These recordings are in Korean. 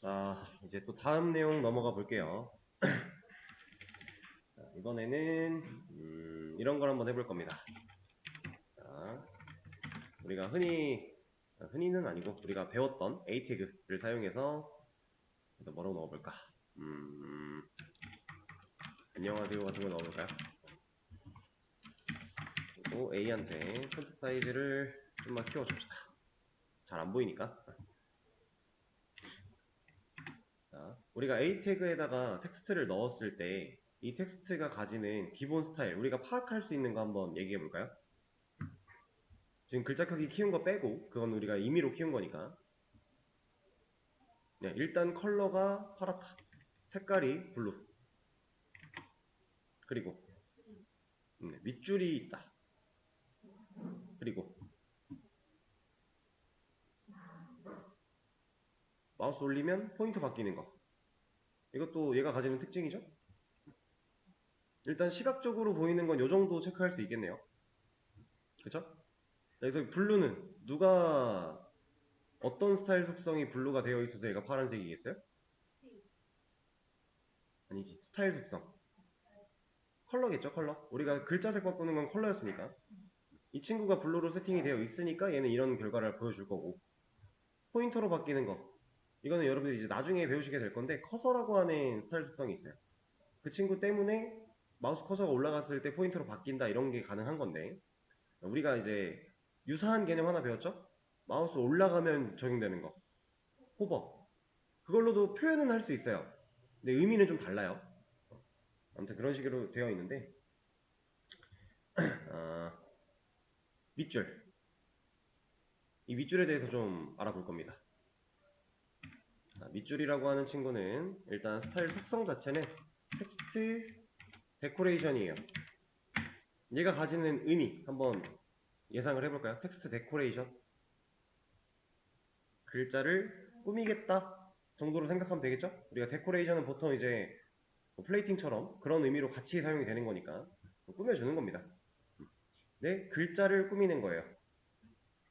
자, 이제 또 다음 내용 넘어가 볼게요. 자, 이번에는 이런 걸 한번 해볼 겁니다. 자, 우리가 흔히는 아니고 우리가 배웠던 A 태그를 사용해서 뭐라고 넣어볼까? 안녕하세요 같은 거 넣어볼까요? 그리고 A한테 폰트 사이즈를 좀만 키워줍시다. 잘 안 보이니까. 자, 우리가 A 태그에다가 텍스트를 넣었을 때 이 텍스트가 가지는 기본 스타일, 우리가 파악할 수 있는 거 한번 얘기해 볼까요? 지금 글자 크기 키운 거 빼고, 그건 우리가 임의로 키운 거니까. 네, 일단 컬러가 파랗다. 색깔이 블루. 그리고 밑줄이 있다. 그리고 마우스 올리면 포인터 바뀌는 거. 이것도 얘가 가지는 특징이죠? 일단 시각적으로 보이는 건 이 정도 체크할 수 있겠네요. 그쵸? 그래서 블루는 누가 어떤 스타일 속성이 블루가 되어 있어서 얘가 파란색이겠어요? 아니지. 스타일 속성. 컬러겠죠, 컬러. 우리가 글자색 바꾸는 건 컬러였으니까. 이 친구가 블루로 세팅이 되어 있으니까 얘는 이런 결과를 보여줄 거고. 포인터로 바뀌는 거. 이거는 여러분들이 이제 나중에 배우시게 될 건데 커서라고 하는 스타일 속성이 있어요. 그 친구 때문에 마우스 커서가 올라갔을 때 포인터로 바뀐다 이런 게 가능한 건데 우리가 이제 유사한 개념 하나 배웠죠? 마우스 올라가면 적용되는 거. 호버. 그걸로도 표현은 할 수 있어요. 근데 의미는 좀 달라요. 아무튼 그런 식으로 되어 있는데 아, 밑줄. 이 밑줄에 대해서 좀 알아볼 겁니다. 자, 밑줄이라고 하는 친구는 일단 스타일 속성 자체는 텍스트 데코레이션이에요. 얘가 가지는 의미 한번 예상을 해볼까요? 텍스트 데코레이션. 글자를 꾸미겠다 정도로 생각하면 되겠죠? 우리가 데코레이션은 보통 이제 뭐 플레이팅처럼 그런 의미로 같이 사용이 되는 거니까 꾸며주는 겁니다. 네, 글자를 꾸미는 거예요.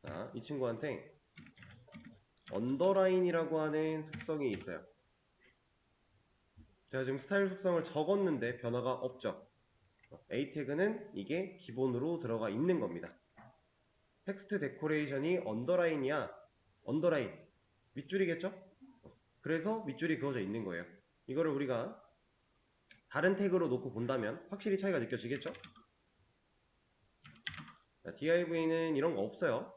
자, 이 친구한테 언더라인이라고 하는 속성이 있어요. 제가 지금 스타일 속성을 적었는데 변화가 없죠. A 태그는 이게 기본으로 들어가 있는 겁니다. 텍스트 데코레이션이 언더라인이야. 언더라인 밑줄이겠죠? 그래서 밑줄이 그어져 있는 거예요. 이거를 우리가 다른 태그로 놓고 본다면 확실히 차이가 느껴지겠죠? div는 이런 거 없어요.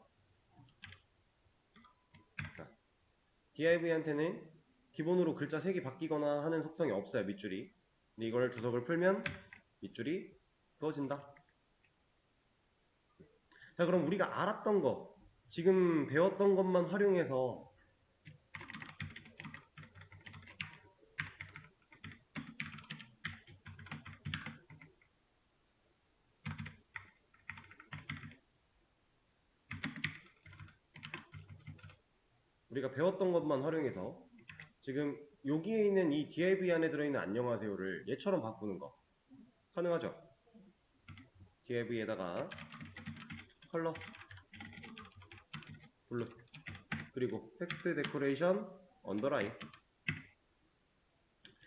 div한테는 기본으로 글자 색이 바뀌거나 하는 속성이 없어요. 밑줄이. 근데 이걸 주석을 풀면 밑줄이 그어진다. 자, 그럼 우리가 알았던 거, 지금 배웠던 것만 활용해서 지금 여기에 있는 이 div 안에 들어있는 안녕하세요를 얘처럼 바꾸는 거 가능하죠? div에다가 컬러 블루 그리고 텍스트 데코레이션 언더라인.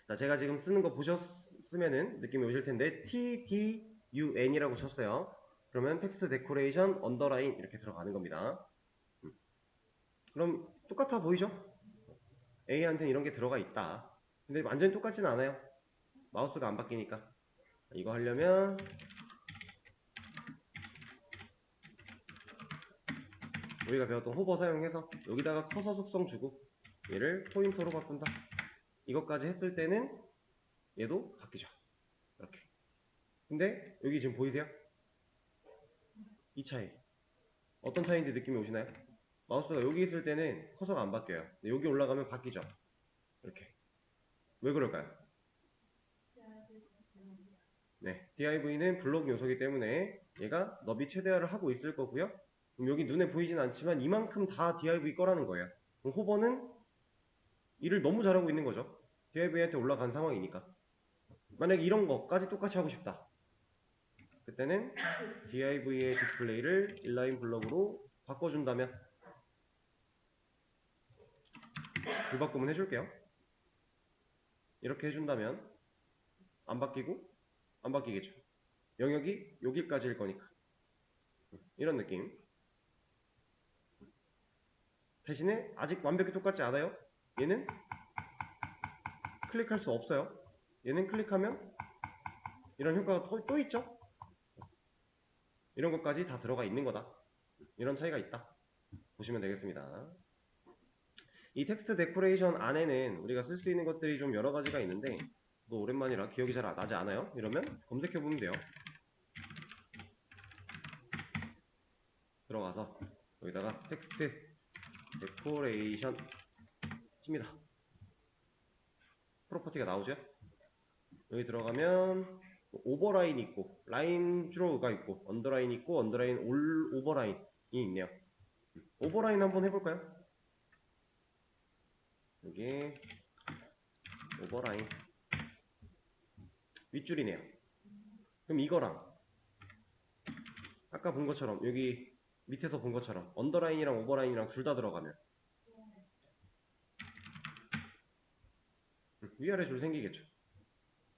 자, 제가 지금 쓰는 거 보셨으면은 느낌이 오실 텐데 TDUN이라고 쳤어요. 그러면 텍스트 데코레이션 언더라인 이렇게 들어가는 겁니다. 그럼 똑같아 보이죠? A한테는 이런 게 들어가 있다. 근데 완전히 똑같진 않아요. 마우스가 안 바뀌니까. 이거 하려면 우리가 배웠던 호버 사용해서 여기다가 커서 속성 주고 얘를 포인터로 바꾼다. 이것까지 했을 때는 얘도 바뀌죠. 이렇게. 근데 여기 지금 보이세요? 이 차이. 어떤 차이인지 느낌이 오시나요? 마우스가 여기 있을 때는 커서가 안 바뀌어요. 근데 여기 올라가면 바뀌죠. 이렇게. 왜 그럴까요? 네, div는 블록 요소이기 때문에 얘가 너비 최대화를 하고 있을 거고요. 그럼 여기 눈에 보이진 않지만 이만큼 다 div 거라는 거예요. 그럼 호버는 일을 너무 잘하고 있는 거죠. div한테 올라간 상황이니까. 만약에 이런 거까지 똑같이 하고 싶다. 그때는 div의 디스플레이를 인라인 블럭으로 바꿔준다면 불바꿈은 해줄게요. 이렇게 해준다면 안 바뀌고 안 바뀌겠죠. 영역이 여기까지일 거니까. 이런 느낌. 대신에 아직 완벽히 똑같지 않아요. 얘는 클릭할 수 없어요. 얘는 클릭하면 이런 효과가 또 있죠. 이런 것까지 다 들어가 있는 거다. 이런 차이가 있다. 보시면 되겠습니다. 이 텍스트 데코레이션 안에는 우리가 쓸 수 있는 것들이 좀 여러 가지가 있는데 또 오랜만이라 기억이 잘 나지 않아요. 이러면 검색해보면 돼요. 들어가서 여기다가 텍스트 데코레이션 칩니다. 프로퍼티가 나오죠. 여기 들어가면 오버라인이 있고 라인 드로우가 있고 언더라인이 있고 언더라인 올 오버라인이 있네요. 오버라인 한번 해볼까요? 여기 오버라인 윗줄이네요. 그럼 이거랑 아까 본 것처럼 여기 밑에서 본 것처럼 언더라인이랑 오버라인이랑 둘 다 들어가면 위아래 줄 생기겠죠.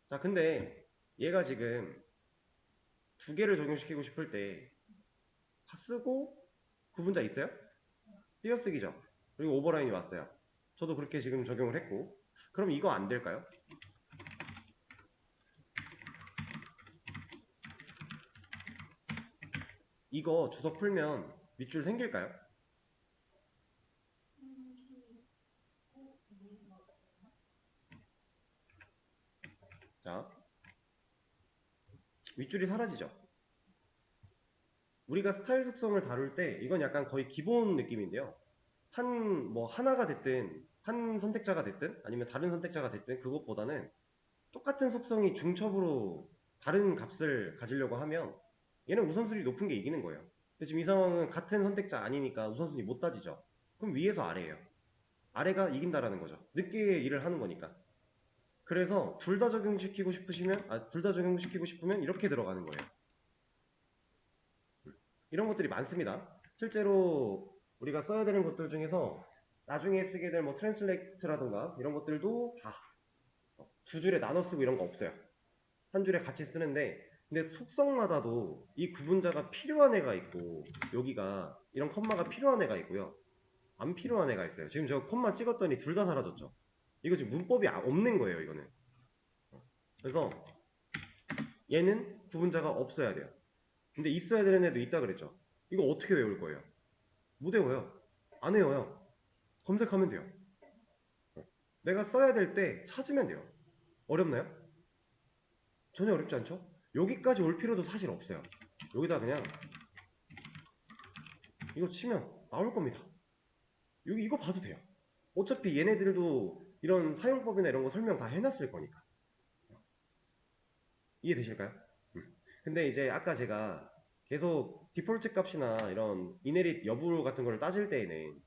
자, 근데 얘가 지금 두 개를 적용시키고 싶을 때 다 쓰고 구분자 있어요? 띄어쓰기죠. 그리고 오버라인이 왔어요. 저도 그렇게 지금 적용을 했고 그럼 이거 안 될까요? 이거 주석 풀면 밑줄 생길까요? 자, 윗줄이 사라지죠. 우리가 스타일 속성을 다룰 때 이건 약간 거의 기본 느낌인데요. 뭐 하나가 됐든 한 선택자가 됐든 아니면 다른 선택자가 됐든 그것보다는 똑같은 속성이 중첩으로 다른 값을 가지려고 하면 얘는 우선순위 높은 게 이기는 거예요. 근데 지금 이 상황은 같은 선택자 아니니까 우선순위 못 따지죠. 그럼 위에서 아래예요. 아래가 이긴다라는 거죠. 늦게 일을 하는 거니까. 그래서 둘 다 적용시키고 싶으시면 둘 다 적용시키고 싶으면 이렇게 들어가는 거예요. 이런 것들이 많습니다. 실제로 우리가 써야 되는 것들 중에서 나중에 쓰게 될 뭐 트랜슬레이트라든가 이런 것들도 다 두 줄에 나눠 쓰고 이런 거 없어요. 한 줄에 같이 쓰는데 근데 속성마다도 이 구분자가 필요한 애가 있고 여기가 이런 컴마가 필요한 애가 있고요. 안 필요한 애가 있어요. 지금 저 컴마 찍었더니 둘 다 사라졌죠. 이거 지금 문법이 없는 거예요, 이거는. 그래서 얘는 구분자가 없어야 돼요. 근데 있어야 되는 애도 있다 그랬죠. 이거 어떻게 외울 거예요? 못 외워요. 안 외워요. 검색하면 돼요. 내가 써야 될 때 찾으면 돼요. 어렵나요? 전혀 어렵지 않죠? 여기까지 올 필요도 사실 없어요. 여기다 그냥 이거 치면 나올 겁니다. 여기 이거 봐도 돼요. 어차피 얘네들도 이런 사용법이나 이런 거 설명 다 해놨을 거니까. 이해되실까요? 근데 이제 아까 제가 계속 디폴트 값이나 이런 이네릿 여부 같은 걸 따질 때에는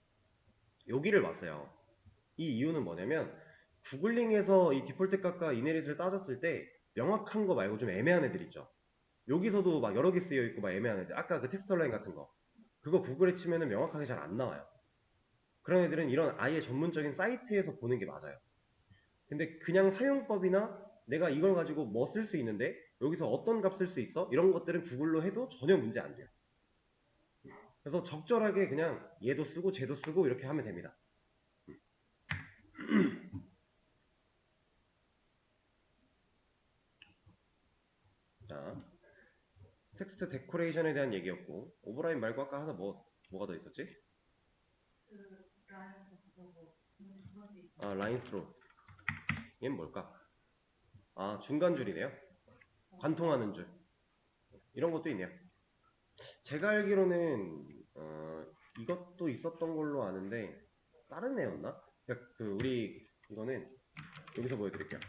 여기를 왔어요. 이 이유는 뭐냐면 구글링에서 이 디폴트 값과 이네릿을 따졌을 때 명확한 거 말고 좀 애매한 애들 있죠. 여기서도 막 여러 개 쓰여 있고 막 애매한 애들. 아까 그 텍스트 라인 같은 거. 그거 구글에 치면은 명확하게 잘 안 나와요. 그런 애들은 이런 아예 전문적인 사이트에서 보는 게 맞아요. 근데 그냥 사용법이나 내가 이걸 가지고 뭐 쓸 수 있는데 여기서 어떤 값 쓸 수 있어? 이런 것들은 구글로 해도 전혀 문제 안 돼요. 그래서 적절하게 그냥 얘도 쓰고 쟤도 쓰고 이렇게 하면 됩니다. 자, 텍스트 데코레이션에 대한 얘기였고 오버라인 말고 아까 하나 뭐가 더 있었지? 아, 라인 스로. 얘는 뭘까? 아, 중간 줄이네요. 관통하는 줄. 이런 것도 있네요. 제가 알기로는 이것도 있었던 걸로 아는데 다른 애였나? 그러니까 그 우리 이거는 여기서 보여드릴게요.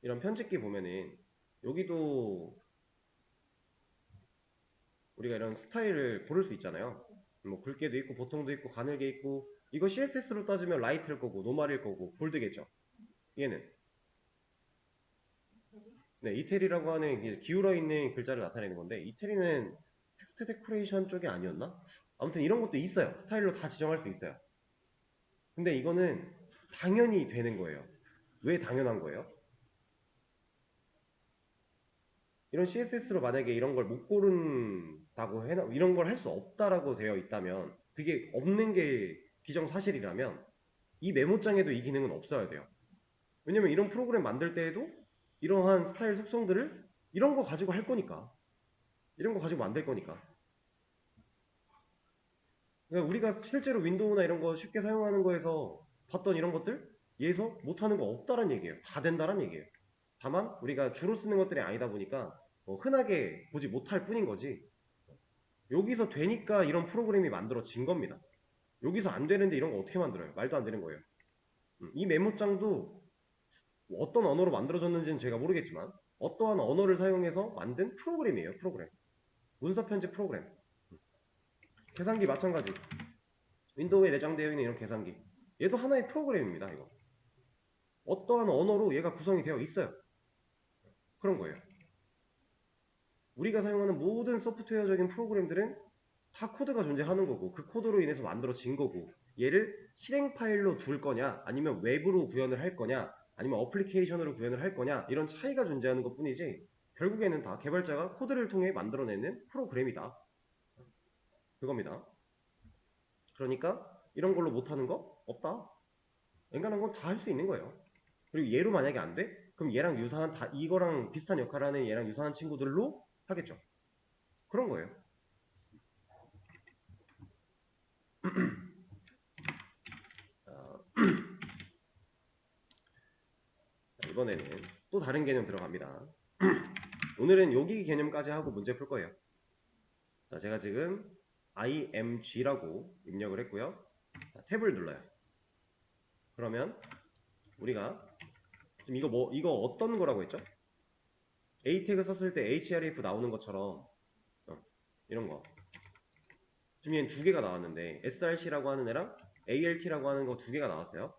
이런 편집기 보면은 여기도 우리가 이런 스타일을 고를 수 있잖아요. 뭐 굵게도 있고 보통도 있고 가늘게 있고 이거 CSS로 따지면 라이트일 거고 노말일 거고 볼드겠죠. 얘는 네, 이태리라고 하는 기울어 있는 글자를 나타내는 건데 이태리는 텍스트 데코레이션 쪽이 아니었나? 아무튼 이런 것도 있어요. 스타일로 다 지정할 수 있어요. 근데 이거는 당연히 되는 거예요. 왜 당연한 거예요? 이런 CSS로 만약에 이런 걸 못 고른다고 해놔, 이런 걸 할 수 없다라고 되어 있다면, 그게 없는 게 기정사실이라면 이 메모장에도 이 기능은 없어야 돼요. 왜냐면 이런 프로그램 만들 때에도 이러한 스타일 속성들을 이런 거 가지고 할 거니까, 이런 거 가지고 만들 거니까. 그러니까 우리가 실제로 윈도우나 이런 거 쉽게 사용하는 거에서 봤던 이런 것들 얘에서 못하는 거 없다란 얘기예요. 다 된다란 얘기예요. 다만 우리가 주로 쓰는 것들이 아니다 보니까 흔하게 보지 못할 뿐인 거지. 여기서 되니까 이런 프로그램이 만들어진 겁니다. 여기서 안 되는데 이런 거 어떻게 만들어요? 말도 안 되는 거예요. 이 메모장도 어떤 언어로 만들어졌는지는 제가 모르겠지만 어떠한 언어를 사용해서 만든 프로그램이에요. 프로그램. 문서 편집 프로그램. 계산기 마찬가지. 윈도우에 내장되어 있는 이런 계산기. 얘도 하나의 프로그램입니다. 이거. 어떠한 언어로 얘가 구성이 되어 있어요. 그런 거예요. 우리가 사용하는 모든 소프트웨어적인 프로그램들은 다 코드가 존재하는 거고 그 코드로 인해서 만들어진 거고 얘를 실행 파일로 둘 거냐 아니면 웹으로 구현을 할 거냐 아니면 어플리케이션으로 구현을 할 거냐 이런 차이가 존재하는 것 뿐이지 결국에는 다 개발자가 코드를 통해 만들어내는 프로그램이다. 그겁니다. 그러니까 이런 걸로 못하는 거 없다. 웬간한 건 다 할 수 있는 거예요. 그리고 얘로 만약에 안 돼? 그럼 얘랑 유사한 이거랑 비슷한 역할을 하는 얘랑 유사한 친구들로 하겠죠. 그런 거예요. 이번에는 또 다른 개념 들어갑니다. 오늘은 여기 개념까지 하고 문제 풀 거예요. 자, 제가 지금 img라고 입력을 했고요. 자, 탭을 눌러요. 그러면 우리가 지금 이거 어떤 거라고 했죠? A 태그 썼을 때 href 나오는 것처럼 이런 거. 지금 얘는 두 개가 나왔는데 src라고 하는 애랑 alt라고 하는 거 두 개가 나왔어요.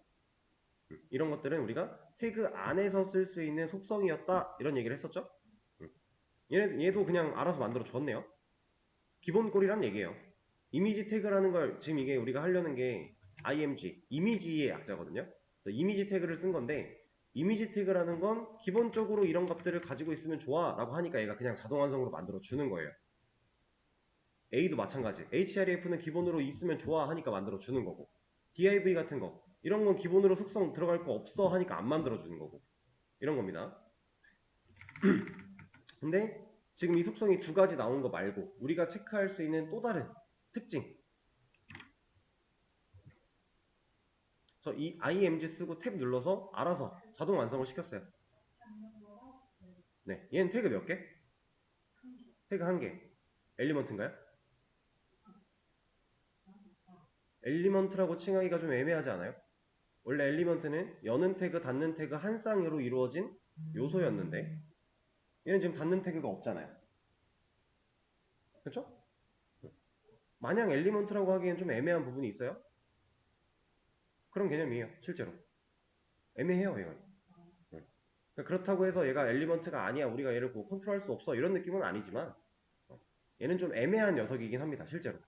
이런 것들은 우리가 태그 안에서 쓸 수 있는 속성이었다 이런 얘기를 했었죠. 얘도 그냥 알아서 만들어 줬네요. 기본 꼴이란 얘기예요. 이미지 태그라는 걸 지금 이게 우리가 하려는 게 img, 이미지의 약자거든요. 그래서 이미지 태그를 쓴 건데 이미지 태그라는 건 기본적으로 이런 값들을 가지고 있으면 좋아 라고 하니까 얘가 그냥 자동 완성으로 만들어 주는 거예요. A도 마찬가지. href는 기본으로 있으면 좋아 하니까 만들어 주는 거고 div 같은 거 이런 건 기본으로 속성 들어갈 거 없어 하니까 안 만들어 주는 거고 이런 겁니다. 근데 지금 이 속성이 두 가지 나온 거 말고 우리가 체크할 수 있는 또 다른 특징. 저 이 img 쓰고 탭 눌러서 알아서 자동 완성을 시켰어요. 네, 얘는 태그 몇 개? 태그 한 개. 엘리먼트인가요? 엘리먼트라고 칭하기가 좀 애매하지 않아요? 원래 엘리먼트는 여는 태그, 닫는 태그 한 쌍으로 이루어진 요소였는데 얘는 지금 닫는 태그가 없잖아요. 그렇죠? 마냥 엘리먼트라고 하기엔 좀 애매한 부분이 있어요? 그런 개념이에요. 실제로. 애매해요, 이건. 그러니까 그렇다고 해서 얘가 엘리먼트가 아니야. 우리가 얘를 뭐 컨트롤할 수 없어. 이런 느낌은 아니지만 얘는 좀 애매한 녀석이긴 합니다. 실제로.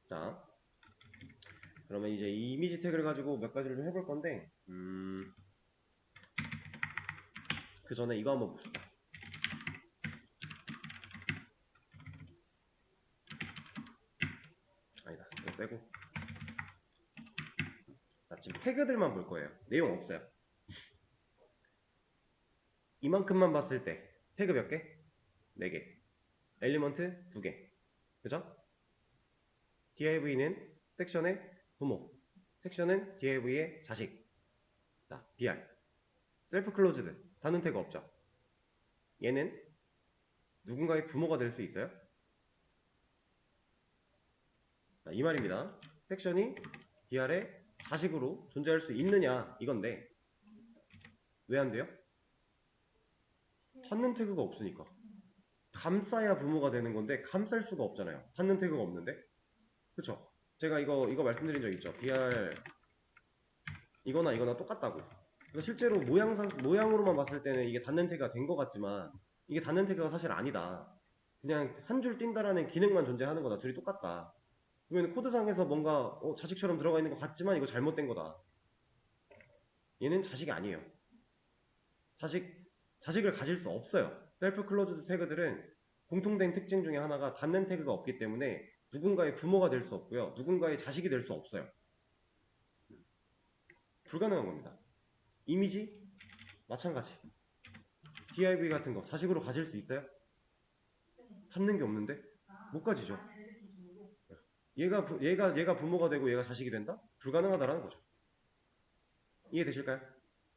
자, 그러면 이제 이 이미지 태그를 가지고 몇 가지를 좀 해볼 건데 그 전에 이거 한번 봅시다. 아니다. 이거 빼고. 자, 지금 태그들만 볼 거예요. 내용 없어요. 이만큼만 봤을 때 태그 몇 개? 4개. 엘리먼트 2개. 그죠? div는 섹션의 부모, 섹션은 div의 자식. 자, br. 셀프 클로즈드. 닫는 태그 없죠? 얘는 누군가의 부모가 될 수 있어요? 자, 이 말입니다. 섹션이 br의 자식으로 존재할 수 있느냐 이건데 왜 안 돼요? 닫는 태그가 없으니까. 감싸야 부모가 되는 건데 감쌀 수가 없잖아요. 닫는 태그가 없는데. 그쵸? 제가 이거 말씀드린 적 있죠. br 이거나 똑같다고. 그래서 실제로 모양으로만 봤을 때는 이게 닫는 태그가 된 것 같지만 이게 닫는 태그가 사실 아니다. 그냥 한 줄 띈다라는 기능만 존재하는 거다. 둘이 똑같다. 그러면 코드상에서 뭔가 자식처럼 들어가 있는 것 같지만 이거 잘못된 거다. 얘는 자식이 아니에요. 자식을 가질 수 없어요. 셀프 클로즈드 태그들은 공통된 특징 중에 하나가 닫는 태그가 없기 때문에 누군가의 부모가 될 수 없고요. 누군가의 자식이 될 수 없어요. 불가능한 겁니다. 이미지 마찬가지. div 같은 거 자식으로 가질 수 있어요? 닫는 게 없는데 못 가지죠. 얘가 부모가 되고 얘가 자식이 된다? 불가능하다라는 거죠. 이해되실까요?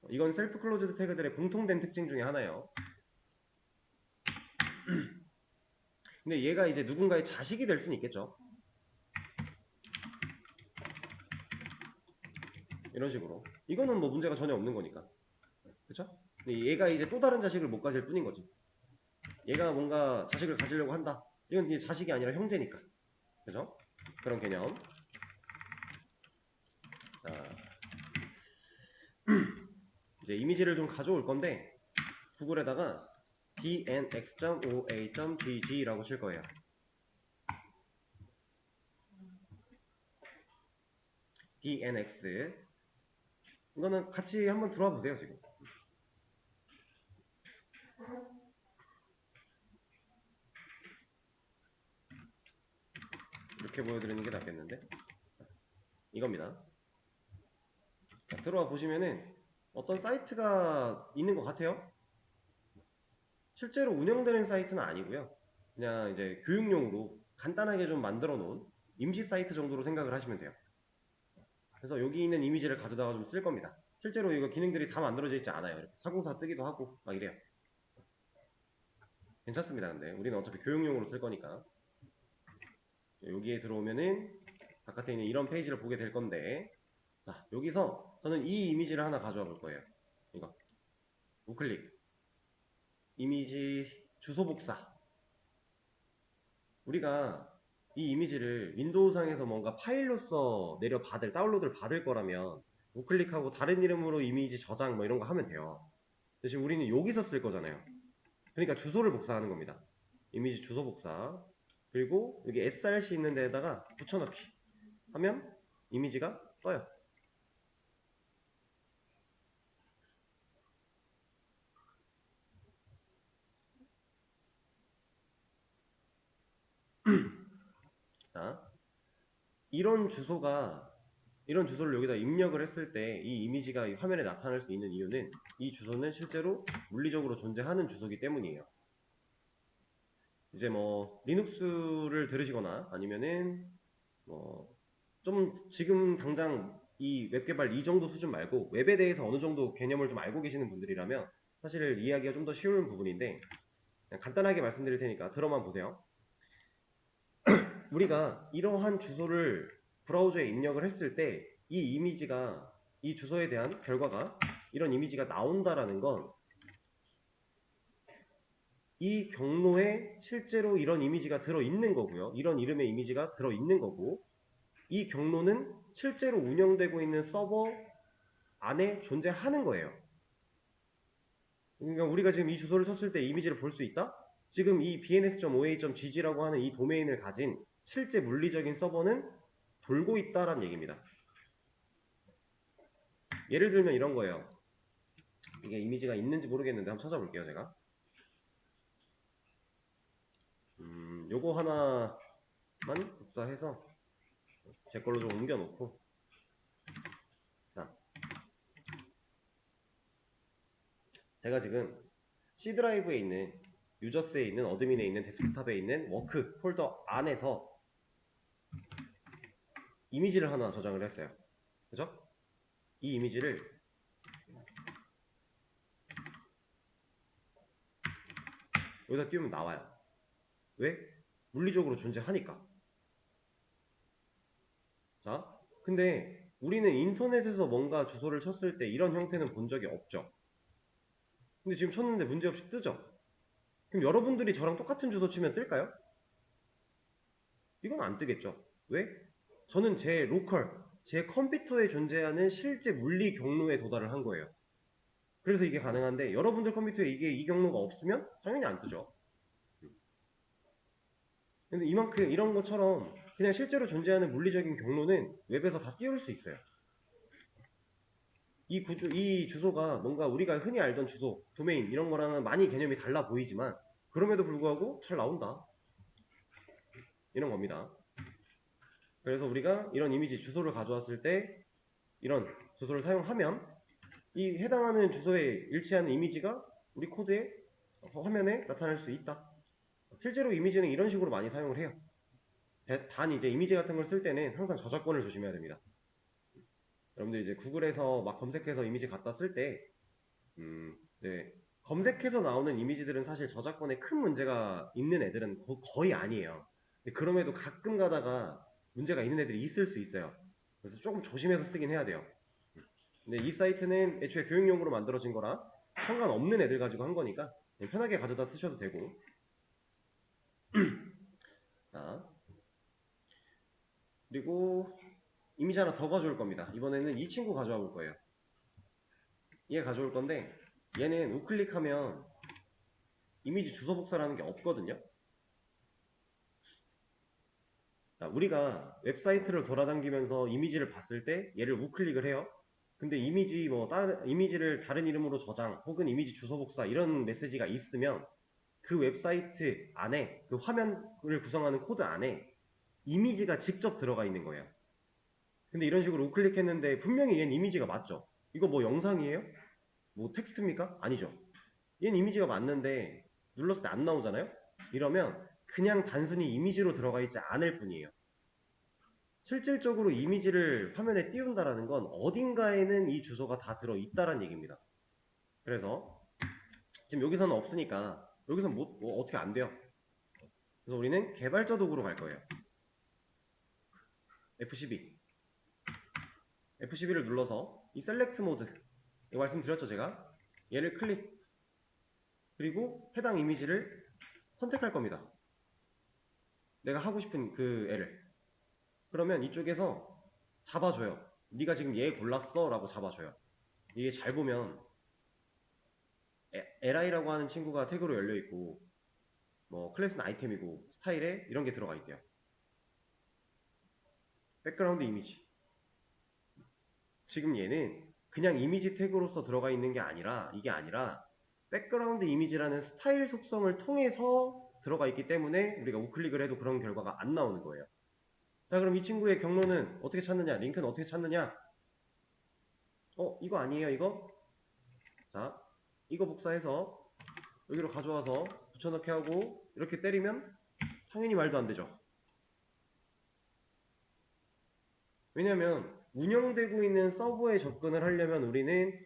이건 셀프 클로즈드 태그들의 공통된 특징 중에 하나예요. 근데 얘가 이제 누군가의 자식이 될 수는 있겠죠. 이런 식으로. 이거는 뭐 문제가 전혀 없는 거니까. 그쵸? 근데 얘가 이제 또 다른 자식을 못 가질 뿐인 거지. 얘가 뭔가 자식을 가지려고 한다. 이건 이제 자식이 아니라 형제니까. 그죠? 그런 개념. 자, 이제 이미지를 좀 가져올 건데 구글에다가 dnx.oa.gg 라고 칠 거예요. dnx. 이거는 같이 한번 들어와 보세요, 지금. 이렇게 보여드리는 게 낫겠는데? 이겁니다. 자, 들어와 보시면은 어떤 사이트가 있는 것 같아요. 실제로 운영되는 사이트는 아니고요. 그냥 이제 교육용으로 간단하게 좀 만들어 놓은 임시 사이트 정도로 생각을 하시면 돼요. 그래서 여기 있는 이미지를 가져다가 좀 쓸 겁니다. 실제로 이거 기능들이 다 만들어져 있지 않아요. 이렇게 404 뜨기도 하고 막 이래요. 괜찮습니다. 근데 우리는 어차피 교육용으로 쓸 거니까. 여기에 들어오면은 바깥에 있는 이런 페이지를 보게 될 건데, 자, 여기서 저는 이 이미지를 하나 가져와 볼 거예요. 이거. 우클릭. 이미지 주소 복사. 우리가 이 이미지를 윈도우상에서 뭔가 파일로서 다운로드를 받을 거라면 우클릭하고 다른 이름으로 이미지 저장 뭐 이런 거 하면 돼요. 대신 우리는 여기서 쓸 거잖아요. 그러니까 주소를 복사하는 겁니다. 이미지 주소 복사. 그리고 여기 src 있는 데다가 붙여넣기 하면 이미지가 떠요. 자, 이런 주소를 여기다 입력을 했을 때 이 이미지가 이 화면에 나타날 수 있는 이유는 이 주소는 실제로 물리적으로 존재하는 주소이기 때문이에요. 이제 뭐 리눅스를 들으시거나 아니면은 뭐 좀 지금 당장 이 웹 개발 이 정도 수준 말고 웹에 대해서 어느 정도 개념을 좀 알고 계시는 분들이라면 사실 이해하기가 좀 더 쉬운 부분인데 그냥 간단하게 말씀드릴 테니까 들어만 보세요. 우리가 이러한 주소를 브라우저에 입력을 했을 때 이 주소에 대한 결과가 이런 이미지가 나온다라는 건 이 경로에 실제로 이런 이미지가 들어있는 거고요. 이런 이름의 이미지가 들어있는 거고 이 경로는 실제로 운영되고 있는 서버 안에 존재하는 거예요. 그러니까 우리가 지금 이 주소를 쳤을 때 이미지를 볼 수 있다? 지금 이 bnx.oa.gg라고 하는 이 도메인을 가진 실제 물리적인 서버는 돌고 있다라는 얘기입니다. 예를 들면 이런 거예요. 이게 이미지가 있는지 모르겠는데 한번 찾아볼게요, 제가. 요거 하나만 복사해서 제 걸로 좀 옮겨 놓고. 자, 제가 지금 C 드라이브에 있는 유저스에 있는 어드민에 있는 데스크탑에 있는 워크 폴더 안에서 이미지를 하나 저장을 했어요. 그죠? 이 이미지를 여기다 띄우면 나와요. 왜? 물리적으로 존재하니까. 자, 근데 우리는 인터넷에서 뭔가 주소를 쳤을 때 이런 형태는 본 적이 없죠. 근데 지금 쳤는데 문제없이 뜨죠? 그럼 여러분들이 저랑 똑같은 주소 치면 뜰까요? 이건 안 뜨겠죠. 왜? 저는 제 컴퓨터에 존재하는 실제 물리 경로에 도달을 한 거예요. 그래서 이게 가능한데 여러분들 컴퓨터에 이 경로가 없으면 당연히 안 뜨죠. 근데 이만큼 이런 것처럼 그냥 실제로 존재하는 물리적인 경로는 웹에서 다 띄울 수 있어요. 이 주소가 뭔가 우리가 흔히 알던 주소, 도메인 이런 거랑은 많이 개념이 달라 보이지만 그럼에도 불구하고 잘 나온다. 이런 겁니다. 그래서 우리가 이런 이미지 주소를 가져왔을 때 이런 주소를 사용하면 이 해당하는 주소에 일치하는 이미지가 우리 코드에 화면에 나타날 수 있다. 실제로 이미지는 이런 식으로 많이 사용을 해요. 단 이제 이미지 같은 걸 쓸 때는 항상 저작권을 조심해야 됩니다. 여러분들 이제 구글에서 막 검색해서 이미지 갖다 쓸 때, 이제 검색해서 나오는 이미지들은 사실 저작권에 큰 문제가 있는 애들은 거의 아니에요. 그럼에도 가끔 가다가 문제가 있는 애들이 있을 수 있어요. 그래서 조금 조심해서 쓰긴 해야 돼요. 근데 이 사이트는 애초에 교육용으로 만들어진 거라 상관없는 애들 가지고 한 거니까 편하게 가져다 쓰셔도 되고. 자, 그리고 이미지 하나 더 가져올 겁니다. 이번에는 이 친구 가져와 볼 거예요. 얘 가져올 건데 얘는 우클릭하면 이미지 주소 복사라는 게 없거든요. 자, 우리가 웹사이트를 돌아다니면서 이미지를 봤을 때 얘를 우클릭을 해요. 근데 이미지를 다른 이름으로 저장 혹은 이미지 주소 복사 이런 메시지가 있으면 그 웹사이트 안에 그 화면을 구성하는 코드 안에 이미지가 직접 들어가 있는 거예요. 근데 이런 식으로 우클릭했는데 분명히 얘는 이미지가 맞죠? 이거 뭐 영상이에요? 뭐 텍스트입니까? 아니죠. 얘는 이미지가 맞는데 눌렀을 때 안 나오잖아요? 이러면 그냥 단순히 이미지로 들어가 있지 않을 뿐이에요. 실질적으로 이미지를 화면에 띄운다라는 건 어딘가에는 이 주소가 다 들어있다라는 얘기입니다. 그래서 지금 여기서는 없으니까 여기서 뭐 어떻게 안 돼요. 그래서 우리는 개발자 도구로 갈 거예요. F12를 눌러서 이 셀렉트 모드 이거 말씀드렸죠 제가. 얘를 클릭 그리고 해당 이미지를 선택할 겁니다. 내가 하고 싶은 그 애를. 그러면 이쪽에서 잡아줘요. 네가 지금 얘 골랐어 라고 잡아줘요. 이게 잘 보면 li라고 하는 친구가 태그로 열려있고 뭐 클래스는 아이템이고 스타일에 이런 게 들어가 있대요. 백그라운드 이미지. 지금 얘는 그냥 이미지 태그로서 들어가 있는 게 아니라 이게 아니라 백그라운드 이미지라는 스타일 속성을 통해서 들어가 있기 때문에 우리가 우클릭을 해도 그런 결과가 안 나오는 거예요. 자, 그럼 이 친구의 경로는 어떻게 찾느냐? 링크는 어떻게 찾느냐? 이거 아니에요, 이거? 자, 이거 복사해서 여기로 가져와서 붙여넣기 하고 이렇게 때리면 당연히 말도 안 되죠. 왜냐면 운영되고 있는 서버에 접근을 하려면 우리는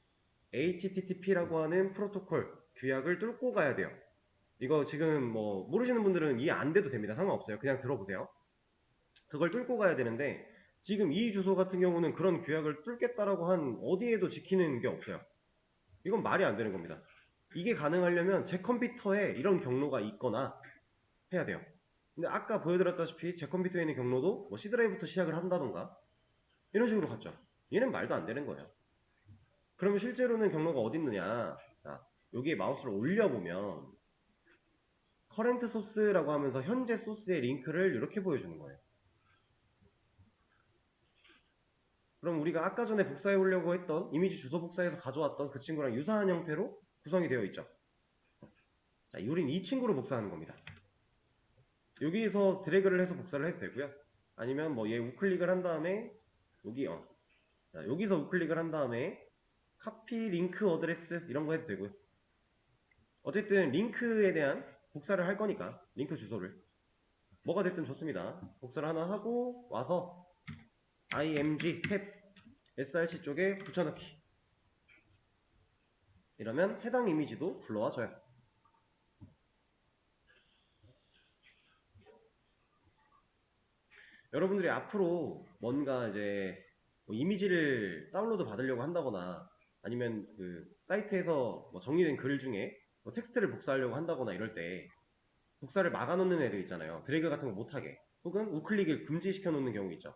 HTTP라고 하는 프로토콜 규약을 뚫고 가야 돼요. 이거 지금 뭐 모르시는 분들은 이해 안 돼도 됩니다. 상관없어요. 그냥 들어보세요. 그걸 뚫고 가야 되는데 지금 이 주소 같은 경우는 그런 규약을 뚫겠다라고 한 어디에도 지키는 게 없어요. 이건 말이 안 되는 겁니다. 이게 가능하려면 제 컴퓨터에 이런 경로가 있거나 해야 돼요. 근데 아까 보여드렸다시피 제 컴퓨터에 있는 경로도 뭐 C드라이브부터 시작을 한다던가 이런 식으로 갔죠. 얘는 말도 안 되는 거예요. 그러면 실제로는 경로가 어디 있느냐? 자, 여기에 마우스를 올려보면 커렌트 소스라고 하면서 현재 소스의 링크를 이렇게 보여주는 거예요. 그럼 우리가 아까 전에 복사해 보려고 했던 이미지 주소 복사해서 가져왔던 그 친구랑 유사한 형태로 구성이 되어 있죠. 자, 우린 이 친구로 복사하는 겁니다. 여기에서 드래그를 해서 복사를 해도 되고요. 아니면 뭐 얘 우클릭을 한 다음에 자, 여기서 우클릭을 한 다음에 카피 링크 어드레스 이런 거 해도 되고요. 어쨌든 링크에 대한 복사를 할 거니까 링크 주소를 뭐가 됐든 좋습니다. 복사를 하나 하고 와서 img 탭 src 쪽에 붙여넣기 이러면 해당 이미지도 불러와줘요. 여러분들이 앞으로 뭔가 이제 뭐 이미지를 다운로드 받으려고 한다거나 아니면 그 사이트에서 뭐 정리된 글 중에 뭐 텍스트를 복사하려고 한다거나 이럴 때 복사를 막아놓는 애들 있잖아요. 드래그 같은 거 못하게 혹은 우클릭을 금지시켜 놓는 경우 있죠.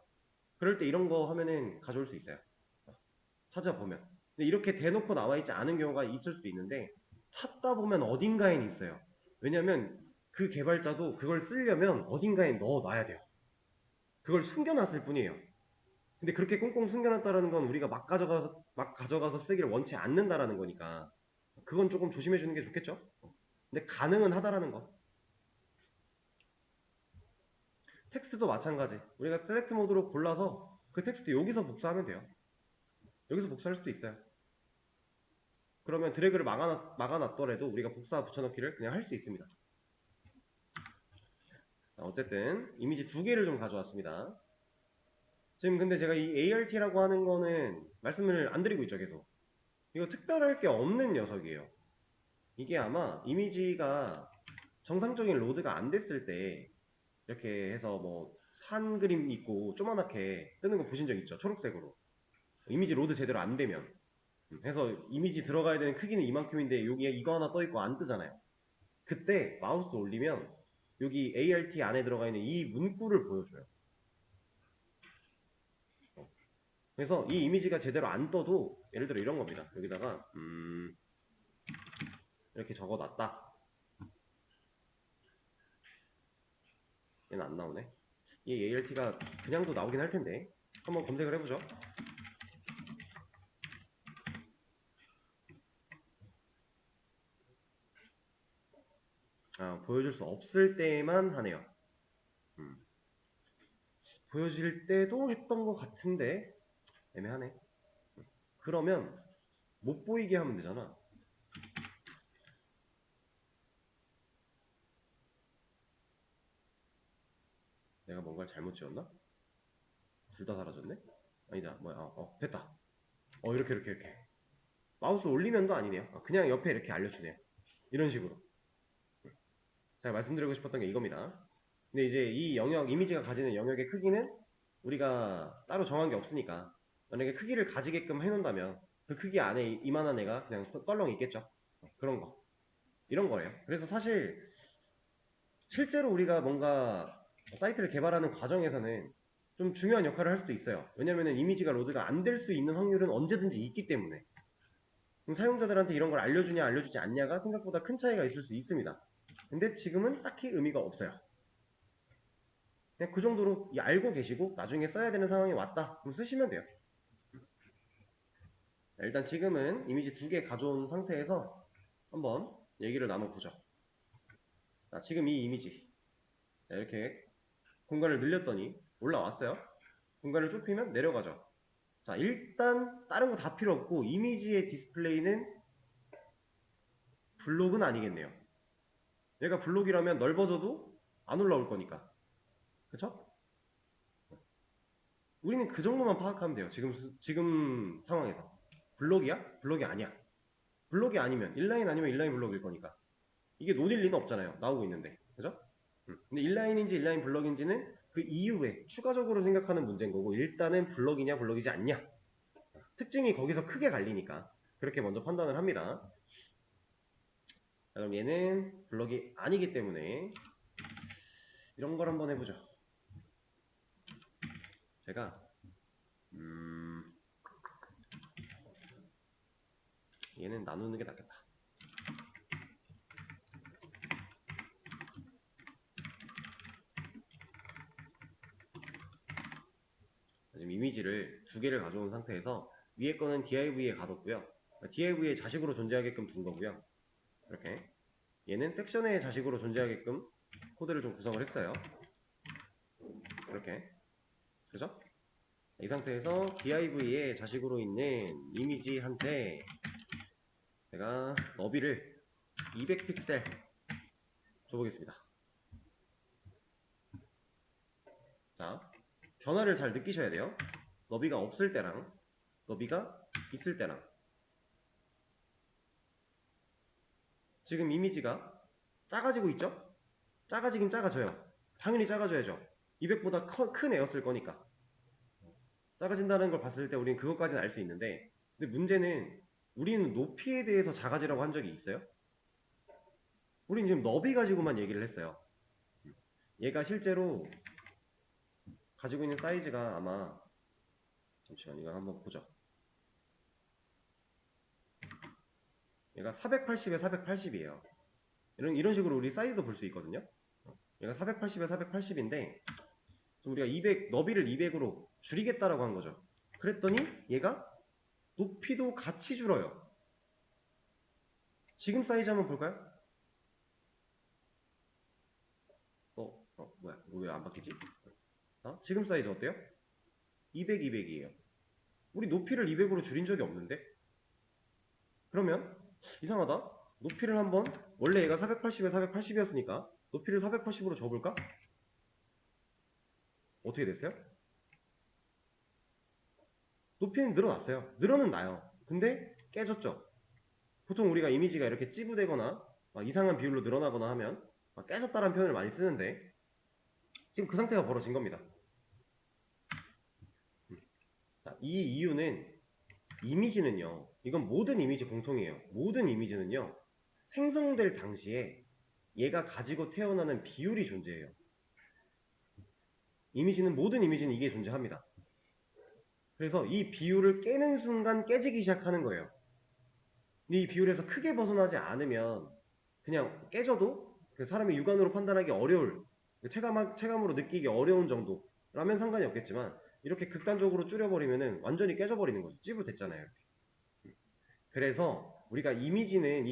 그럴 때 이런 거 하면은 가져올 수 있어요. 찾아보면. 근데 이렇게 대놓고 나와 있지 않은 경우가 있을 수도 있는데 찾다 보면 어딘가엔 있어요. 왜냐면 그 개발자도 그걸 쓰려면 어딘가에 넣어놔야 돼요. 그걸 숨겨놨을 뿐이에요. 근데 그렇게 꽁꽁 숨겨놨다라는 건 우리가 막 가져가서 쓰기를 원치 않는다라는 거니까 그건 조금 조심해 주는 게 좋겠죠? 근데 가능은 하다라는 거. 텍스트도 마찬가지. 우리가 셀렉트 모드로 골라서 그 텍스트 여기서 복사하면 돼요. 여기서 복사할 수도 있어요. 그러면 드래그를 막아놨더라도 우리가 복사 붙여넣기를 그냥 할 수 있습니다. 어쨌든 이미지 2개를 좀 가져왔습니다. 지금 근데 제가 이 ART라고 하는 거는 말씀을 안 드리고 있죠, 계속. 이거 특별할 게 없는 녀석이에요. 이게 아마 이미지가 정상적인 로드가 안 됐을 때 이렇게 해서 뭐 산 그림 있고 조그맣게 뜨는 거 보신 적 있죠? 초록색으로. 이미지 로드 제대로 안 되면. 해서 이미지 들어가야 되는 크기는 이만큼인데 여기에 이거 하나 떠 있고 안 뜨잖아요. 그때 마우스 올리면 여기 ART 안에 들어가 있는 이 문구를 보여줘요. 그래서 이 이미지가 제대로 안 떠도 예를 들어 이런 겁니다. 여기다가 이렇게 적어놨다. 얘는 안 나오네. 이 ART가 그냥도 나오긴 할 텐데 한번 검색을 해보죠. 보여줄 수 없을 때만 하네요. 보여질 때도 했던 것 같은데 애매하네. 그러면 못 보이게 하면 되잖아. 내가 뭔가를 잘못 지었나? 둘 다 사라졌네? 아니다. 뭐야? 됐다. 이렇게. 마우스 올리면도 아니네요. 그냥 옆에 이렇게 알려주네요. 이런 식으로. 제가 말씀드리고 싶었던 게 이겁니다. 근데 이제 이 영역, 이미지가 가지는 영역의 크기는 우리가 따로 정한 게 없으니까 만약에 크기를 가지게끔 해놓는다면 그 크기 안에 이만한 애가 그냥 떨렁 있겠죠. 그런 거. 이런 거예요. 그래서 사실 실제로 우리가 뭔가 사이트를 개발하는 과정에서는 좀 중요한 역할을 할 수도 있어요. 왜냐면은 이미지가 로드가 안 될 수 있는 확률은 언제든지 있기 때문에. 사용자들한테 이런 걸 알려주냐 알려주지 않냐가 생각보다 큰 차이가 있을 수 있습니다. 근데 지금은 딱히 의미가 없어요. 그냥 그 정도로 알고 계시고 나중에 써야 되는 상황이 왔다 그럼 쓰시면 돼요. 일단 지금은 이미지 2개 가져온 상태에서 한번 얘기를 나눠보죠. 지금 이 이미지 이렇게 공간을 늘렸더니 올라왔어요. 공간을 좁히면 내려가죠. 자, 일단 다른 거 다 필요 없고 이미지의 디스플레이는 블록은 아니겠네요. 얘가 블록이라면 넓어져도 안 올라올 거니까. 그쵸? 우리는 그 정도만 파악하면 돼요. 지금 상황에서. 블록이야? 블록이 아니야. 블록이 아니면 인라인 아니면 인라인 블록일 거니까. 이게 노릴 리는 없잖아요. 나오고 있는데. 그죠? 근데 인라인인지 인라인 블록인지는 그 이후에 추가적으로 생각하는 문제인 거고 일단은 블록이냐 블록이지 않냐. 특징이 거기서 크게 갈리니까 그렇게 먼저 판단을 합니다. 자, 그럼 얘는 블록이 아니기 때문에 이런 걸 한번 해보죠. 제가 얘는 나누는 게 낫겠다. 지금 이미지를 2개를 가져온 상태에서 위에 거는 div에 가뒀고요. div의 자식으로 존재하게끔 둔 거고요. 이렇게 얘는 섹션의 자식으로 존재하게끔 코드를 좀 구성을 했어요. 이렇게 그죠? 이 상태에서 div의 자식으로 있는 이미지한테 제가 너비를 200픽셀 줘보겠습니다. 자, 변화를 잘 느끼셔야 돼요. 너비가 없을 때랑 너비가 있을 때랑 지금 이미지가 작아지고 있죠? 작아지긴 작아져요. 당연히 작아져야죠. 200보다 큰 애였을 거니까. 작아진다는 걸 봤을 때 우리는 그것까지는 알 수 있는데 근데 문제는 우리는 높이에 대해서 작아지라고 한 적이 있어요? 우리는 지금 너비 가지고만 얘기를 했어요. 얘가 실제로 가지고 있는 사이즈가 아마 잠시만 이거 한번 보죠. 얘가 480에 480이에요. 이런 식으로 우리 사이즈도 볼 수 있거든요. 얘가 480에 480인데 우리가 200, 너비를 200으로 줄이겠다라고 한 거죠. 그랬더니 얘가 높이도 같이 줄어요. 지금 사이즈 한번 볼까요? 뭐야, 이거 왜 안 바뀌지? 지금 사이즈 어때요? 200, 200이에요. 우리 높이를 200으로 줄인 적이 없는데? 그러면 이상하다. 높이를 한번, 원래 얘가 480에 480이었으니까 높이를 480으로 접을까? 어떻게 됐어요? 높이는 늘어났어요. 늘어는 나요. 근데 깨졌죠. 보통 우리가 이미지가 이렇게 찌부되거나 막 이상한 비율로 늘어나거나 하면 막 깨졌다는 표현을 많이 쓰는데 지금 그 상태가 벌어진 겁니다. 자, 이 이유는 이미지는요, 이건 모든 이미지 공통이에요. 모든 이미지는요, 생성될 당시에 얘가 가지고 태어나는 비율이 존재해요. 모든 이미지는 이게 존재합니다. 그래서 이 비율을 깨는 순간 깨지기 시작하는 거예요. 근데 이 비율에서 크게 벗어나지 않으면 그냥 깨져도 그 사람이 육안으로 판단하기 어려울, 체감으로 느끼기 어려운 정도라면 상관이 없겠지만 이렇게 극단적으로 줄여버리면은 완전히 깨져버리는 거죠. 찌부됐잖아요. 이렇게. 그래서 우리가 이미지는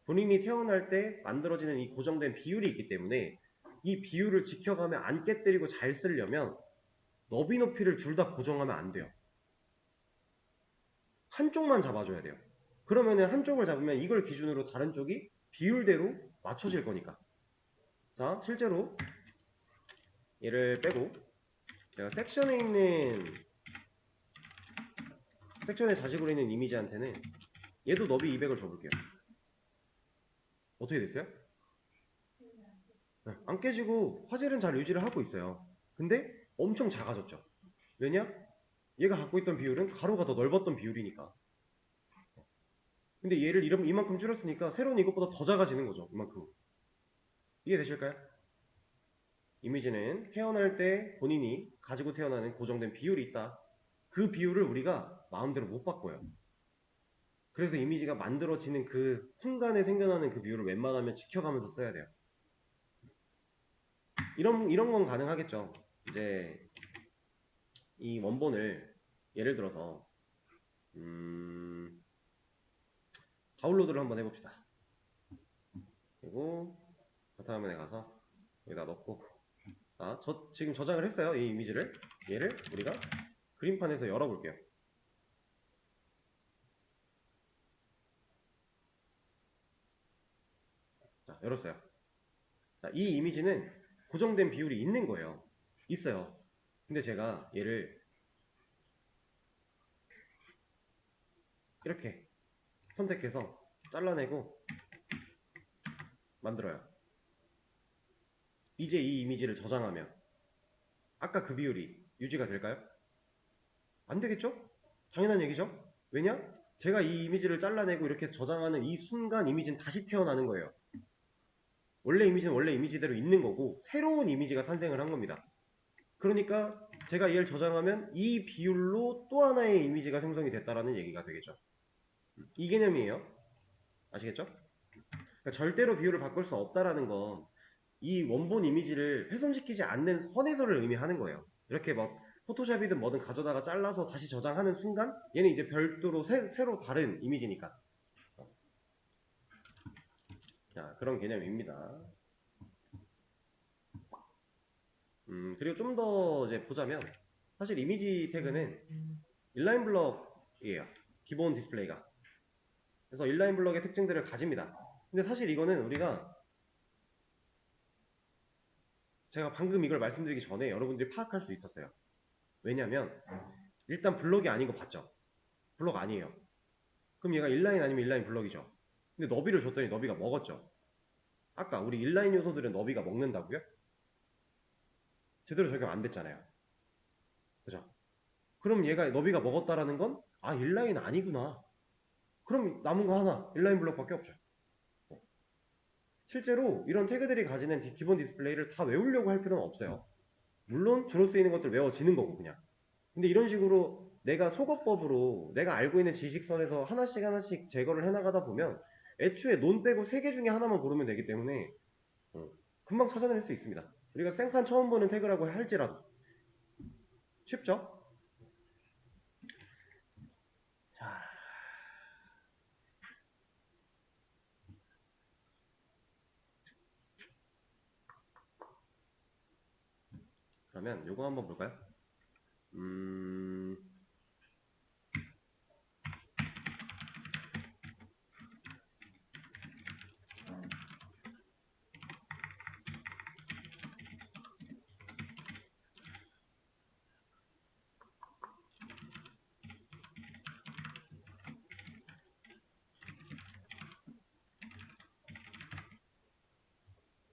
본인이 태어날 때 만들어지는 이 고정된 비율이 있기 때문에 이 비율을 지켜가며 안 깨뜨리고 잘 쓰려면 너비 높이를 둘 다 고정하면 안 돼요. 한쪽만 잡아줘야 돼요. 그러면은 한쪽을 잡으면 이걸 기준으로 다른 쪽이 비율대로 맞춰질 거니까. 자, 실제로 얘를 빼고 내가 섹션에 자식으로 있는 이미지한테는 얘도 너비 200을 줘볼게요. 어떻게 됐어요? 네, 안 깨지고 화질은 잘 유지를 하고 있어요. 근데 엄청 작아졌죠. 왜냐? 얘가 갖고 있던 비율은 가로가 더 넓었던 비율이니까. 근데 얘를 이만큼 줄였으니까 새로운 이것보다 더 작아지는 거죠. 이만큼. 이해되실까요? 이미지는 태어날 때 본인이 가지고 태어나는 고정된 비율이 있다. 그 비율을 우리가 마음대로 못 바꿔요. 그래서 이미지가 만들어지는 그 순간에 생겨나는 그 비율을 웬만하면 지켜가면서 써야 돼요. 이런 건 가능하겠죠. 이제 이 원본을 예를 들어서 다운로드를 한번 해봅시다. 그리고 바탕화면에 가서 여기다 넣고 지금 저장을 했어요. 이 이미지를. 얘를 우리가 그림판에서 열어볼게요. 자, 열었어요. 자, 이 이미지는 고정된 비율이 있는 거예요. 있어요. 근데 제가 얘를 이렇게 선택해서 잘라내고 만들어요. 이제 이 이미지를 저장하면 아까 그 비율이 유지가 될까요? 안 되겠죠? 당연한 얘기죠? 왜냐? 제가 이 이미지를 잘라내고 이렇게 저장하는 이 순간 이미지는 다시 태어나는 거예요. 원래 이미지는 원래 이미지대로 있는 거고 새로운 이미지가 탄생을 한 겁니다. 그러니까 제가 얘를 저장하면 이 비율로 또 하나의 이미지가 생성이 됐다라는 얘기가 되겠죠. 이 개념이에요. 아시겠죠? 그러니까 절대로 비율을 바꿀 수 없다라는 건 이 원본 이미지를 훼손시키지 않는 선에서를 의미하는 거예요. 이렇게 막 포토샵이든 뭐든 가져다가 잘라서 다시 저장하는 순간 얘는 이제 별도로 새로 다른 이미지니까. 자, 그런 개념입니다. 그리고 좀 더 이제 보자면 사실 이미지 태그는 인라인 블럭이에요. 기본 디스플레이가. 그래서 인라인 블럭의 특징들을 가집니다. 근데 사실 이거는 제가 방금 이걸 말씀드리기 전에 여러분들이 파악할 수 있었어요. 왜냐면 일단 블럭이 아닌 거 봤죠? 블럭 아니에요. 그럼 얘가 인라인 아니면 인라인 블럭이죠. 근데 너비를 줬더니 너비가 먹었죠. 아까 우리 인라인 요소들은 너비가 먹는다고요? 제대로 적용 안 됐잖아요. 그죠? 그럼 얘가 너비가 먹었다라는 건 인라인 아니구나. 그럼 남은 거 하나 인라인 블럭밖에 없죠. 실제로 이런 태그들이 가지는 기본 디스플레이를 다 외우려고 할 필요는 없어요. 물론 주로 쓰이는 것들 외워지는 거고 그냥. 근데 이런 식으로 내가 속어법으로 내가 알고 있는 지식선에서 하나씩 제거를 해나가다 보면 애초에 논 빼고 3개 중에 하나만 고르면 되기 때문에 금방 찾아낼 수 있습니다. 우리가 생판 처음 보는 태그라고 할지라도 쉽죠? 자, 그러면 요거 한번 볼까요? 음,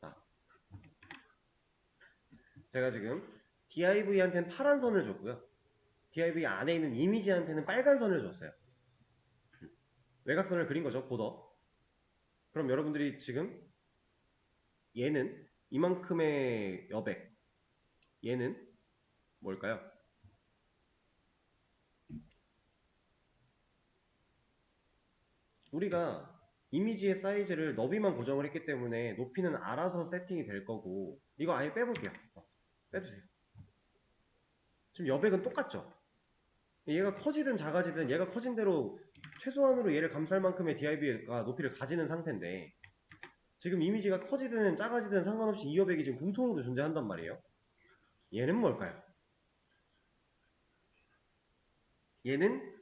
자, 제가 지금 div한테는 파란 선을 줬고요. div 안에 있는 이미지한테는 빨간 선을 줬어요. 외곽선을 그린 거죠, 보더. 그럼 여러분들이 지금 얘는 이만큼의 여백, 얘는 뭘까요? 우리가 이미지의 사이즈를 너비만 고정을 했기 때문에 높이는 알아서 세팅이 될 거고, 이거 아예 빼볼게요. 빼주세요. 지금 여백은 똑같죠? 얘가 커지든 작아지든 얘가 커진 대로 최소한으로 얘를 감쌀 만큼의 div가 높이를 가지는 상태인데, 지금 이미지가 커지든 작아지든 상관없이 이 여백이 지금 공통으로 존재한단 말이에요. 얘는 뭘까요? 얘는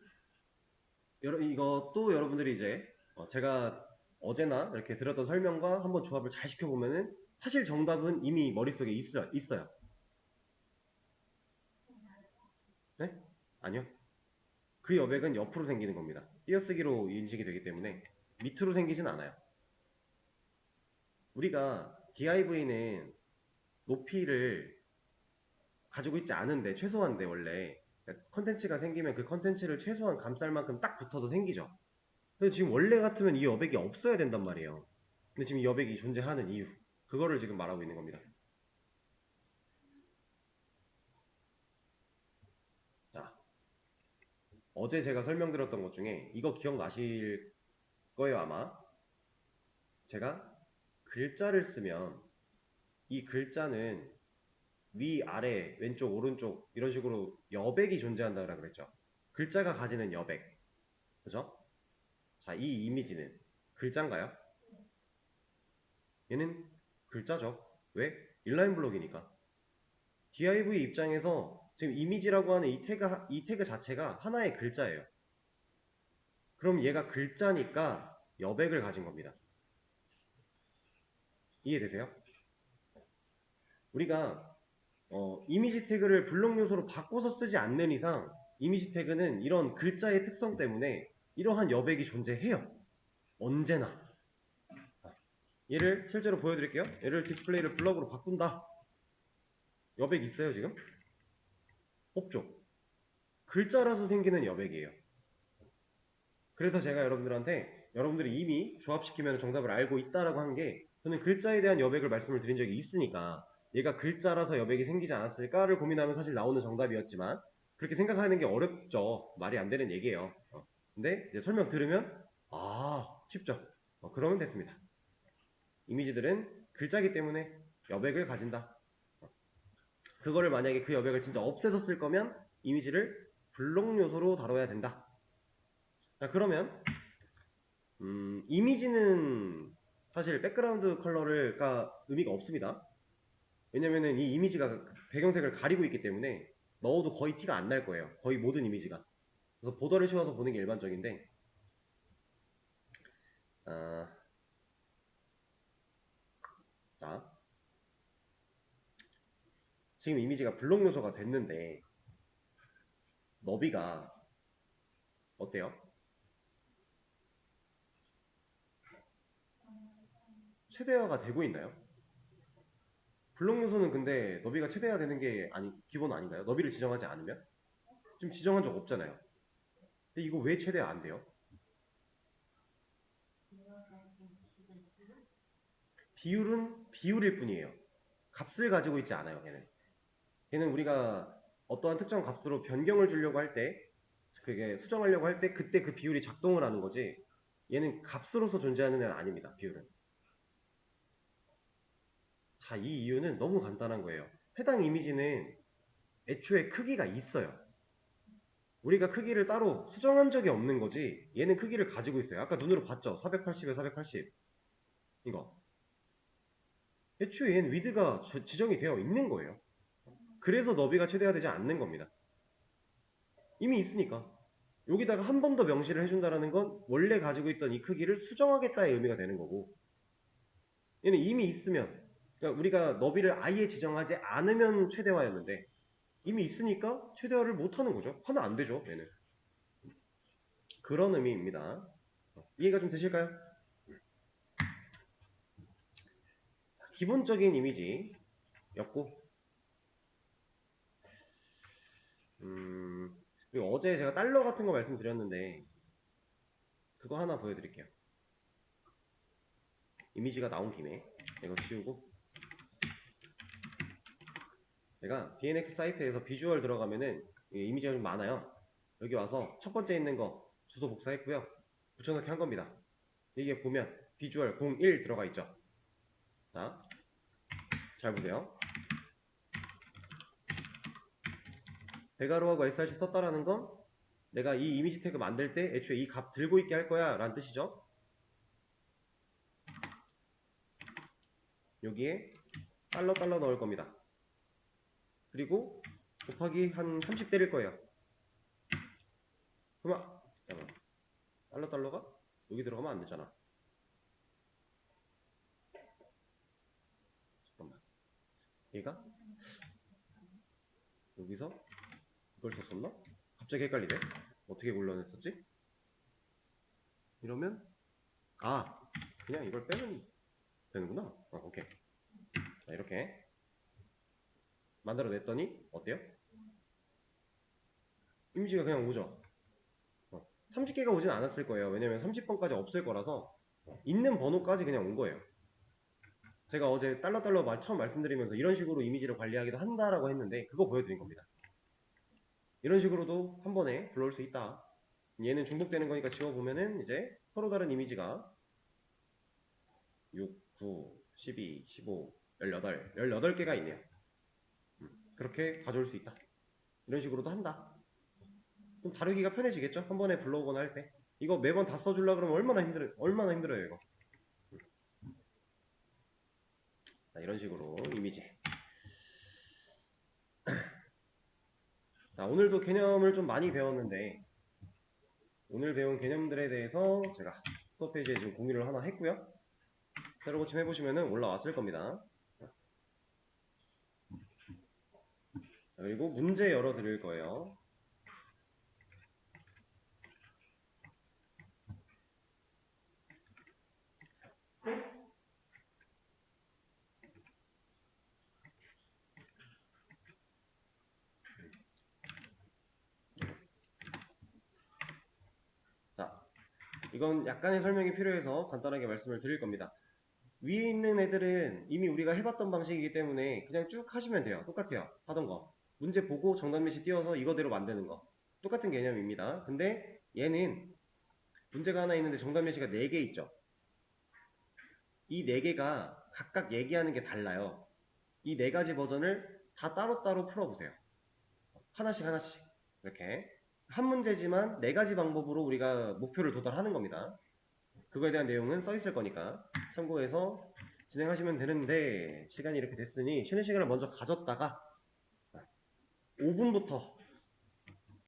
이것도 여러분들이 이제 제가 어제나 이렇게 들었던 설명과 한번 조합을 잘 시켜보면은 사실 정답은 이미 머릿속에 있어요. 네? 아니요. 그 여백은 옆으로 생기는 겁니다. 띄어쓰기로 인식이 되기 때문에 밑으로 생기진 않아요. 우리가 div는 높이를 가지고 있지 않은데 최소한데 원래 컨텐츠가 생기면 그 컨텐츠를 최소한 감쌀 만큼 딱 붙어서 생기죠. 근데 지금 원래 같으면 이 여백이 없어야 된단 말이에요. 근데 지금 이 여백이 존재하는 이유, 그거를 지금 말하고 있는 겁니다. 자, 어제 제가 설명드렸던 것 중에 이거 기억나실 거예요 아마. 제가 글자를 쓰면 이 글자는 위, 아래, 왼쪽, 오른쪽 이런 식으로 여백이 존재한다고 그랬죠. 글자가 가지는 여백, 그죠? 자, 이 이미지는 글자인가요? 얘는 글자죠. 왜? 인라인 블록이니까. div 입장에서 지금 이미지라고 하는 이 태그 자체가 하나의 글자예요. 그럼 얘가 글자니까 여백을 가진 겁니다. 이해되세요? 우리가 이미지 태그를 블록 요소로 바꿔서 쓰지 않는 이상 이미지 태그는 이런 글자의 특성 때문에 이러한 여백이 존재해요. 언제나. 얘를 실제로 보여드릴게요. 얘를 디스플레이를 블럭으로 바꾼다. 여백 있어요 지금? 없죠. 글자라서 생기는 여백이에요. 그래서 제가 여러분들한테 여러분들이 이미 조합시키면 정답을 알고 있다라고 한 게, 저는 글자에 대한 여백을 말씀을 드린 적이 있으니까 얘가 글자라서 여백이 생기지 않았을까를 고민하면 사실 나오는 정답이었지만, 그렇게 생각하는 게 어렵죠. 말이 안 되는 얘기예요. 근데 이제 설명 들으면 쉽죠. 그러면 됐습니다. 이미지들은 글자이기 때문에 여백을 가진다. 그거를 만약에 그 여백을 진짜 없애서 쓸 거면 이미지를 블록 요소로 다뤄야 된다. 자, 그러면 이미지는 사실 백그라운드 컬러가 의미가 없습니다. 왜냐면은 이 이미지가 배경색을 가리고 있기 때문에 넣어도 거의 티가 안 날 거예요. 거의 모든 이미지가. 그래서 보더를 씌워서 보는 게 일반적인데, 자, 지금 이미지가 블록 요소가 됐는데 너비가 어때요? 최대화가 되고 있나요? 블록 요소는 근데 너비가 최대화 되는 게 기본 아닌가요? 너비를 지정하지 않으면? 지금 지정한 적 없잖아요. 근데 이거 왜 최대화 안 돼요? 비율은 비율일 뿐이에요. 값을 가지고 있지 않아요, 걔는 우리가 어떠한 특정 값으로 변경을 주려고 할 때, 그게 수정하려고 할 때 그때 그 비율이 작동을 하는 거지, 얘는 값으로서 존재하는 애는 아닙니다, 비율은. 자, 이 이유는 너무 간단한 거예요. 해당 이미지는 애초에 크기가 있어요. 우리가 크기를 따로 수정한 적이 없는 거지 얘는 크기를 가지고 있어요. 아까 눈으로 봤죠? 480에 480 이거. 애초에 얘는 위드가 지정이 되어 있는 거예요. 그래서 너비가 최대화되지 않는 겁니다. 이미 있으니까. 여기다가 한 번 더 명시를 해준다는 건 원래 가지고 있던 이 크기를 수정하겠다의 의미가 되는 거고, 얘는 이미 있으면, 그러니까 우리가 너비를 아예 지정하지 않으면 최대화였는데 이미 있으니까 최대화를 못하는 거죠. 하면 안 되죠, 얘는. 그런 의미입니다. 이해가 좀 되실까요? 기본적인 이미지였고, 그리고 어제 제가 달러 같은 거 말씀드렸는데 그거 하나 보여드릴게요. 이미지가 나온 김에 이거 지우고, 내가 BNX 사이트에서 비주얼 들어가면은 이미지가 좀 많아요. 여기 와서 첫 번째 있는 거 주소 복사했고요. 붙여넣기 한 겁니다. 이게 보면 비주얼 01 들어가 있죠. 자, 잘 보세요. 배가루하고 SRC 썼다라는 건 내가 이 이미지 태그 만들 때 애초에 이 값 들고 있게 할 거야 라는 뜻이죠. 여기에 달러 넣을 겁니다. 그리고 곱하기 한 30 때릴 거예요. 그러면 달러가 여기 들어가면 안 되잖아. 잠깐만. 얘가 여기서 이걸 썼었나? 갑자기 헷갈리네. 어떻게 곤란했었지? 이러면 그냥 이걸 빼면 되는구나. 오케이. 자, 이렇게 만들어냈더니 어때요? 이미지가 그냥 오죠. 30개가 오진 않았을 거예요. 왜냐면 30번까지 없을 거라서 있는 번호까지 그냥 온 거예요. 제가 어제 달러 처음 말씀드리면서 이런 식으로 이미지를 관리하기도 한다라고 했는데 그거 보여드린 겁니다. 이런 식으로도 한 번에 불러올 수 있다. 얘는 중복되는 거니까 지워보면은 이제 서로 다른 이미지가 6, 9, 12, 15, 18, 18개가 있네요. 그렇게 가져올 수 있다. 이런 식으로도 한다. 좀 다루기가 편해지겠죠? 한 번에 불러오거나 할 때. 이거 매번 다 써주려 그러면 얼마나 힘들어요, 이거. 자, 이런 식으로 이미지. 자, 오늘도 개념을 좀 많이 배웠는데, 오늘 배운 개념들에 대해서 제가 수업 페이지에 좀 공유를 하나 했고요. 새로 고침 해보시면 올라왔을 겁니다. 그리고 문제 열어드릴 거예요. 자, 이건 약간의 설명이 필요해서 간단하게 말씀을 드릴 겁니다. 위에 있는 애들은 이미 우리가 해봤던 방식이기 때문에 그냥 쭉 하시면 돼요. 똑같아요. 하던 거. 문제 보고 정답 메시 띄워서 이거대로 만드는 거. 똑같은 개념입니다. 근데 얘는 문제가 하나 있는데 정답 메시가 4개 있죠. 이 4개가 각각 얘기하는 게 달라요. 이 4가지 버전을 다 따로따로 풀어보세요. 하나씩 이렇게 한 문제지만 4가지 방법으로 우리가 목표를 도달하는 겁니다. 그거에 대한 내용은 써 있을 거니까 참고해서 진행하시면 되는데, 시간이 이렇게 됐으니 쉬는 시간을 먼저 가졌다가 5분부터